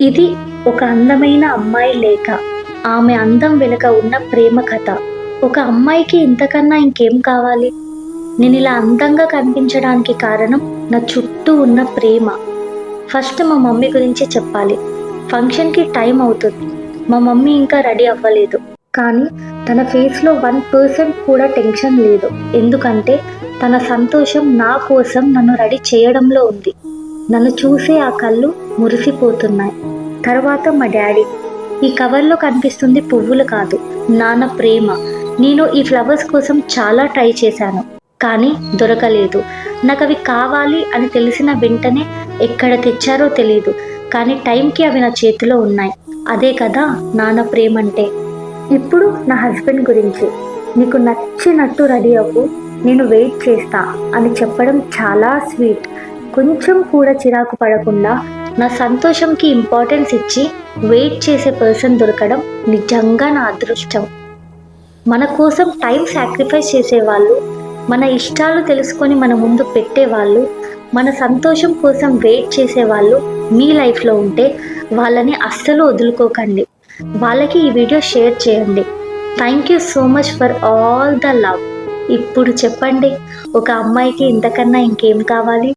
ఇది ఒక అందమైన అమ్మాయి లేఖ. ఆమె అందం వెనుక ఉన్న ప్రేమ కథ. ఒక అమ్మాయికి ఇంతకన్నా ఇంకేం కావాలి? నేనిలా అందంగా కనిపించడానికి కారణం నా చుట్టూ ఉన్న ప్రేమ. ఫస్ట్ మా మమ్మీ గురించి చెప్పాలి. ఫంక్షన్‌కి టైం అవుతుంది. మా మమ్మీ ఇంకా రెడీ అవ్వలేదు. కానీ తన ఫేస్‌లో 1% కూడా టెన్షన్ లేదు. ఎందుకంటే తన సంతోషం నా కోసం నన్ను రెడీ చేయడంలో ఉంది. నన్ను చూసే ఆ కళ్ళు మురిసిపోతున్నాయి. తర్వాత మా డాడీ. ఈ కవర్‌లో కనిపిస్తుంది పువ్వులు కాదు, నాన్న ప్రేమ. నేను ఈ ఫ్లవర్స్ కోసం చాలా ట్రై చేశాను. కానీ దొరకలేదు. నాకవి కావాలి అని తెలిసిన వెంటనే ఎక్కడ తెచ్చారో తెలీదు. కానీ టైంకి అవి నా చేతిలో ఉన్నాయి. అదే కదా నాన్న ప్రేమంటే. ఇప్పుడు నా హస్బెండ్ గురించి. నీకు నచ్చినట్టు రెడీ అవ్వు, నేను వెయిట్ చేస్తా అని చెప్పడం చాలా స్వీట్. కొంచెం కూడా చిరాకు పడకుండా నా సంతోషంకి ఇంపార్టెన్స్ ఇచ్చి వెయిట్ చేసే పర్సన్ దొరకడం నిజంగా నా అదృష్టం. మన కోసం టైం సాక్రిఫైస్ చేసేవాళ్ళు, మన ఇష్టాలు తెలుసుకొని మన ముందు పెట్టేవాళ్ళు, మన సంతోషం కోసం వెయిట్ చేసేవాళ్ళు మీ లైఫ్లో ఉంటే వాళ్ళని అస్సలు వదులుకోకండి. వాళ్ళకి ఈ వీడియో షేర్ చేయండి. Thank you so much for all the love. ఇప్పుడు చెప్పండి, ఒక అమ్మాయికి ఇంతకన్నా ఇంకేం కావాలి?